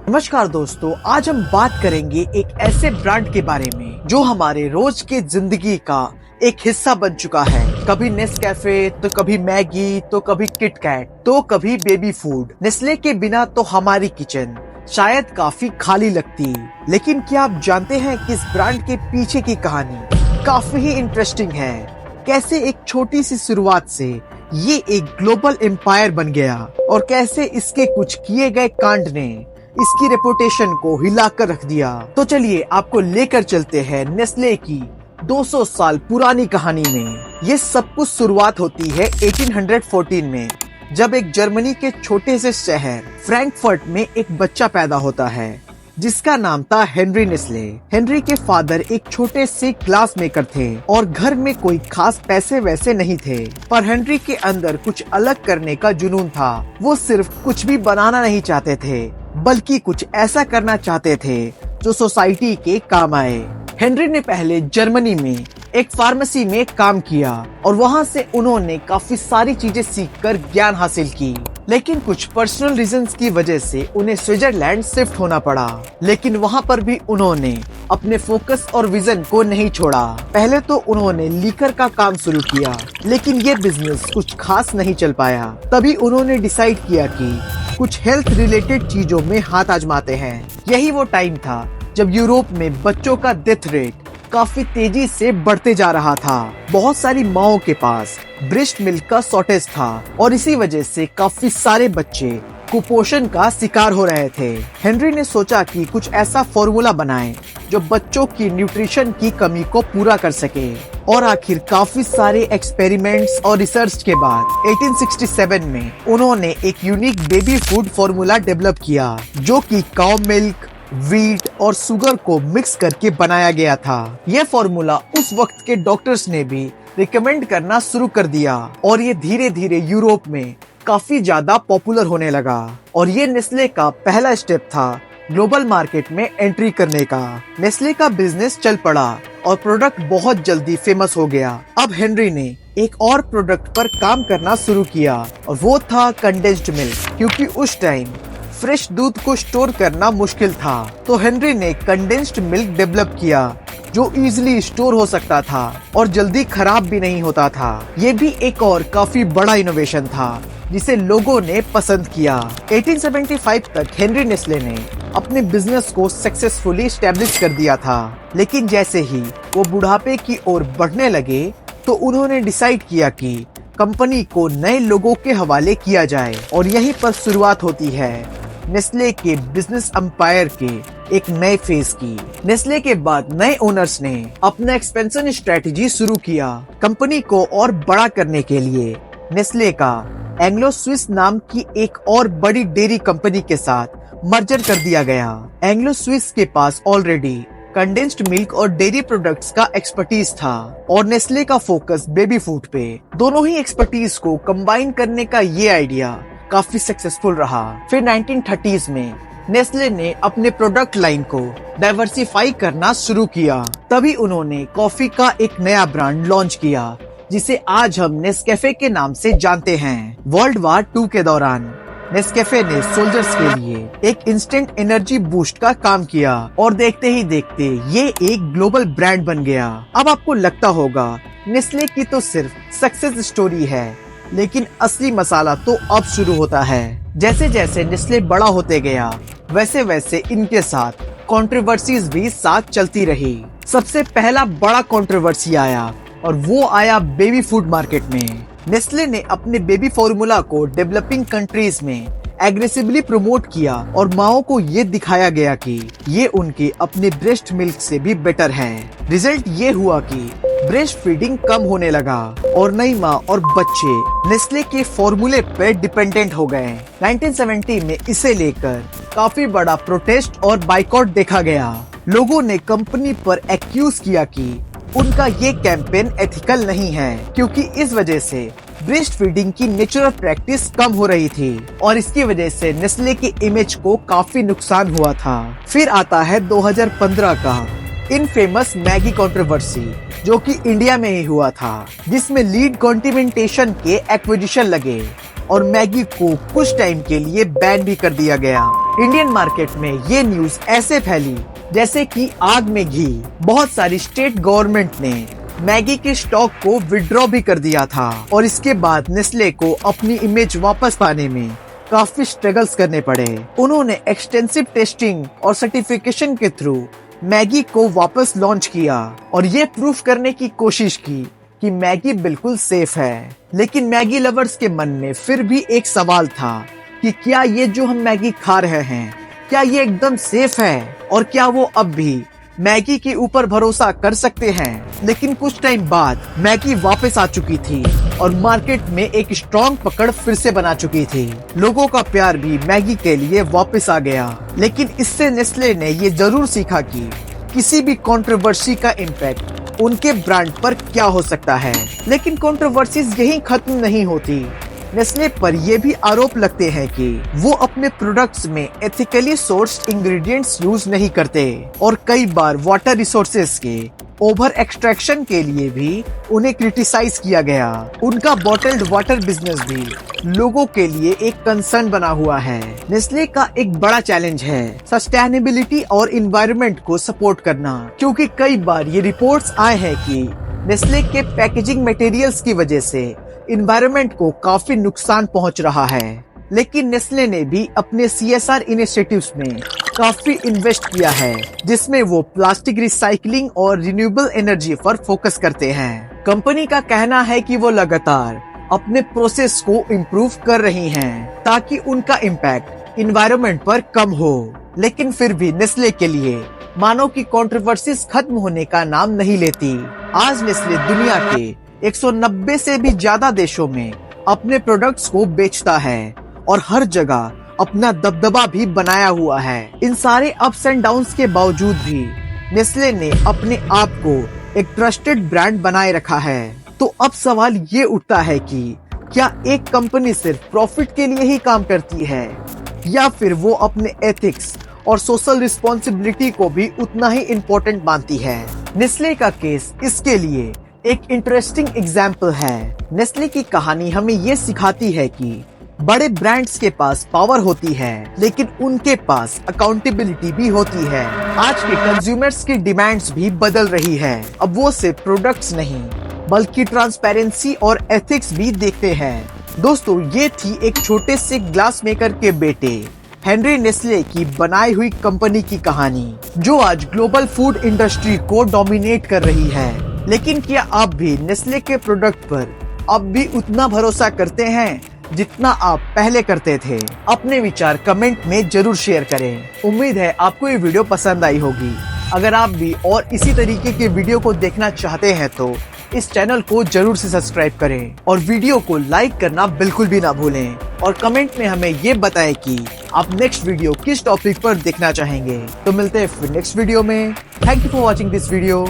नमस्कार दोस्तों, आज हम बात करेंगे एक ऐसे ब्रांड के बारे में जो हमारे रोज के जिंदगी का एक हिस्सा बन चुका है। कभी नेस्कैफे, तो कभी मैगी, तो कभी किटकैट, तो कभी बेबी फूड। नेस्ले के बिना तो हमारी किचन शायद काफी खाली लगती। लेकिन क्या आप जानते हैं कि इस ब्रांड के पीछे की कहानी काफी ही इंटरेस्टिंग है। कैसे एक छोटी सी शुरुआत से ये एक ग्लोबल एम्पायर बन गया और कैसे इसके कुछ किए गए कांड ने इसकी रेपुटेशन को हिलाकर रख दिया। तो चलिए आपको लेकर चलते हैं नेस्ले की 200 साल पुरानी कहानी में। ये सब कुछ शुरुआत होती है 1814 में, जब एक जर्मनी के छोटे से शहर फ्रैंकफर्ट में एक बच्चा पैदा होता है जिसका नाम था हेनरी नेस्ले। हेनरी के फादर एक छोटे से ग्लास मेकर थे और घर में कोई खास पैसे वैसे नहीं थे, पर हेनरी के अंदर कुछ अलग करने का जुनून था। वो सिर्फ कुछ भी बनाना नहीं चाहते थे, बल्कि कुछ ऐसा करना चाहते थे जो सोसाइटी के काम आए। हेनरी ने पहले जर्मनी में एक फार्मेसी में काम किया और वहाँ से उन्होंने काफी सारी चीजें सीखकर ज्ञान हासिल की। लेकिन कुछ पर्सनल रीजंस की वजह से उन्हें स्विट्जरलैंड शिफ्ट होना पड़ा। लेकिन वहाँ पर भी उन्होंने अपने फोकस और विजन को नहीं छोड़ा। पहले तो उन्होंने लीकर का काम शुरू किया, लेकिन ये बिजनेस कुछ खास नहीं चल पाया। तभी उन्होंने डिसाइड किया कि कुछ हेल्थ रिलेटेड चीजों में हाथ आजमाते हैं। यही वो टाइम था जब यूरोप में बच्चों का डेथ रेट काफी तेजी से बढ़ते जा रहा था। बहुत सारी माओं के पास ब्रेस्ट मिल्क का शॉर्टेज था और इसी वजह से काफी सारे बच्चे कुपोषण का शिकार हो रहे थे। हेनरी ने सोचा कि कुछ ऐसा फॉर्मूला बनाएं जो बच्चों की न्यूट्रिशन की कमी को पूरा कर सके। और आखिर काफी सारे एक्सपेरिमेंट्स और रिसर्च के बाद 1867 में उन्होंने एक unique baby food formula develop किया जो कि काउ मिल्क, व्हीट और शुगर को मिक्स करके बनाया गया था। यह फॉर्मूला उस वक्त के डॉक्टर्स ने भी रिकमेंड करना शुरू कर दिया और ये धीरे धीरे यूरोप में काफी ज्यादा पॉपुलर होने लगा। और ये नेस्ले का पहला स्टेप था ग्लोबल मार्केट में एंट्री करने का। नेस्ले का बिजनेस चल पड़ा और प्रोडक्ट बहुत जल्दी फेमस हो गया। अब हेनरी ने एक और प्रोडक्ट पर काम करना शुरू किया और वो था कंडेंस्ड मिल्क, क्योंकि उस टाइम फ्रेश दूध को स्टोर करना मुश्किल था। तो हेनरी ने कंडेंस्ड मिल्क डेवलप किया जो इजीली स्टोर हो सकता था और जल्दी खराब भी नहीं होता था। ये भी एक और काफी बड़ा इनोवेशन था जिसे लोगों ने पसंद किया। 1875 तक हेनरी नेस्ले ने अपने बिजनेस को सक्सेसफुली एस्टेब्लिश कर दिया था। लेकिन जैसे ही वो बुढ़ापे की ओर बढ़ने लगे तो उन्होंने डिसाइड किया कि कंपनी को नए लोगों के हवाले किया जाए। और यहीं पर शुरुआत होती है नेस्ले के बिजनेस एम्पायर के एक नए फेज की। नेस्ले के बाद नए ओनर्स ने अपना एक्सपेंशन स्ट्रेटजी शुरू किया। कंपनी को और बड़ा करने के लिए नेस्ले का एंग्लो स्विस नाम की एक और बड़ी डेयरी कंपनी के साथ मर्जर कर दिया गया। एंग्लो स्विस के पास ऑलरेडी कंडेंस्ड मिल्क और डेयरी प्रोडक्ट्स का एक्सपर्टीज था और नेस्ले का फोकस बेबी फूड पे। दोनों ही एक्सपर्टीज को कंबाइन करने का ये आइडिया काफी सक्सेसफुल रहा। फिर 1930s में नेस्ले ने अपने प्रोडक्ट लाइन को डाइवर्सिफाई करना शुरू किया। तभी उन्होंने कॉफी का एक नया ब्रांड लॉन्च किया जिसे आज हम नेस्कैफे के नाम से जानते हैं। वर्ल्ड वार 2 के दौरान नेस्कैफे ने सोल्जर्स के लिए एक इंस्टेंट एनर्जी बूस्ट का काम किया और देखते ही देखते ये एक ग्लोबल ब्रांड बन गया। अब आपको लगता होगा नेस्ले की तो सिर्फ सक्सेस स्टोरी है, लेकिन असली मसाला तो अब शुरू होता है। जैसे जैसे नेस्ले बड़ा होते गया वैसे वैसे इनके साथ कंट्रोवर्सीज भी साथ चलती रही। सबसे पहला बड़ा कंट्रोवर्सी आया और वो आया बेबी फूड मार्केट में। नेस्ले ने अपने बेबी फॉर्मूला को डेवलपिंग कंट्रीज में एग्रेसिवली प्रमोट किया और माओ को ये दिखाया गया कि ये उनके अपने ब्रेस्ट मिल्क से भी बेटर है। रिजल्ट ये हुआ कि ब्रेस्ट फीडिंग कम होने लगा और नई माँ और बच्चे नेस्ले के फॉर्मूले पर डिपेंडेंट हो गए। 1970 में इसे लेकर काफी बड़ा प्रोटेस्ट और बाइकॉट देखा गया। लोगों ने कंपनी पर एक्यूज किया कि उनका ये कैंपेन एथिकल नहीं है, क्योंकि इस वजह से ब्रेस्ट फीडिंग की नेचुरल प्रैक्टिस कम हो रही थी और इसकी वजह से नेस्ले की इमेज को काफी नुकसान हुआ था। फिर आता है 2015 का इनफेमस मैगी कंट्रोवर्सी, जो कि इंडिया में ही हुआ था, जिसमें लीड कॉन्टिमेंटेशन के एक्विजिशन लगे और मैगी को कुछ टाइम के लिए बैन भी कर दिया गया। इंडियन मार्केट में ये न्यूज ऐसे फैली जैसे कि आग में घी। बहुत सारी स्टेट गवर्नमेंट ने मैगी के स्टॉक को विड्रॉ भी कर दिया था और इसके बाद नेस्ले को अपनी इमेज वापस पाने में काफी स्ट्रगल्स करने पड़े। उन्होंने एक्सटेंसिव टेस्टिंग और सर्टिफिकेशन के थ्रू मैगी को वापस लॉन्च किया और ये प्रूफ करने की कोशिश की कि मैगी बिल्कुल सेफ है। लेकिन मैगी लवर्स के मन में फिर भी एक सवाल था कि क्या ये जो हम मैगी खा रहे हैं क्या ये एकदम सेफ है और क्या वो अब भी मैगी के ऊपर भरोसा कर सकते हैं। लेकिन कुछ टाइम बाद मैगी वापस आ चुकी थी और मार्केट में एक स्ट्रॉन्ग पकड़ फिर से बना चुकी थी। लोगों का प्यार भी मैगी के लिए वापस आ गया। लेकिन इससे नेस्ले ने ये जरूर सीखा कि किसी भी कंट्रोवर्सी का इम्पैक्ट उनके ब्रांड पर क्या हो सकता है। लेकिन कंट्रोवर्सीज यहीं खत्म नहीं होती। नेस्ले पर ये भी आरोप लगते हैं कि वो अपने प्रोडक्ट्स में एथिकली सोर्स्ड इंग्रेडिएंट्स यूज नहीं करते और कई बार वाटर रिसोर्सेज के ओवर एक्सट्रैक्शन के लिए भी उन्हें क्रिटिसाइज किया गया। उनका बॉटल्ड वाटर बिजनेस भी लोगों के लिए एक कंसर्न बना हुआ है। नेस्ले का एक बड़ा चैलेंज है सस्टेनेबिलिटी और इन्वायरमेंट को सपोर्ट करना, क्योंकि कई बार ये रिपोर्ट्स आए हैं कि नेस्ले के पैकेजिंग मटेरियल्स की वजह से इन्वायरमेंट को काफी नुकसान पहुंच रहा है। लेकिन नेस्ले ने भी अपने CSR इनिशिएटिव्स में काफी इन्वेस्ट किया है, जिसमें वो प्लास्टिक रिसाइकलिंग और रिन्यूएबल एनर्जी पर फोकस करते हैं। कंपनी का कहना है कि वो लगातार अपने प्रोसेस को इम्प्रूव कर रही हैं ताकि उनका इम्पैक्ट इन्वायरमेंट पर कम हो। लेकिन फिर भी नेस्ले के लिए मानो कि कंट्रोवर्सीज खत्म होने का नाम नहीं लेती। आज नेस्ले दुनिया के 190 से भी ज्यादा देशों में अपने प्रोडक्ट्स को बेचता है और हर जगह अपना दबदबा भी बनाया हुआ है। इन सारे अप्स एंड डाउन्स के बावजूद भी नेस्ले ने अपने आप को एक ट्रस्टेड ब्रांड बनाए रखा है। तो अब सवाल ये उठता है कि क्या एक कंपनी सिर्फ प्रॉफिट के लिए ही काम करती है या फिर वो अपने एथिक्स और सोशल रिस्पॉन्सिबिलिटी को भी उतना ही इम्पोर्टेंट मानती है। नेस्ले का केस इसके लिए एक इंटरेस्टिंग एग्जाम्पल है। नेस्ले की कहानी हमें ये सिखाती है कि बड़े ब्रांड्स के पास पावर होती है लेकिन उनके पास अकाउंटेबिलिटी भी होती है। आज के कंज्यूमर्स की डिमांड्स भी बदल रही है। अब वो सिर्फ प्रोडक्ट्स नहीं बल्कि ट्रांसपेरेंसी और एथिक्स भी देखते हैं। दोस्तों, ये थी एक छोटे से ग्लास मेकर के बेटे हेनरी नेस्ले की बनाई हुई कंपनी की कहानी, जो आज ग्लोबल फूड इंडस्ट्री को डोमिनेट कर रही है। लेकिन क्या आप भी नेस्ले के प्रोडक्ट पर अब भी उतना भरोसा करते हैं जितना आप पहले करते थे? अपने विचार कमेंट में जरूर शेयर करें। उम्मीद है आपको ये वीडियो पसंद आई होगी। अगर आप भी और इसी तरीके के वीडियो को देखना चाहते हैं तो इस चैनल को जरूर से सब्सक्राइब करें और वीडियो को लाइक करना बिल्कुल भी ना भूलें और कमेंट में हमें ये बताएं कि आप नेक्स्ट वीडियो किस टॉपिक पर देखना चाहेंगे। तो मिलते हैं फिर नेक्स्ट वीडियो में। Thank you for watching this video.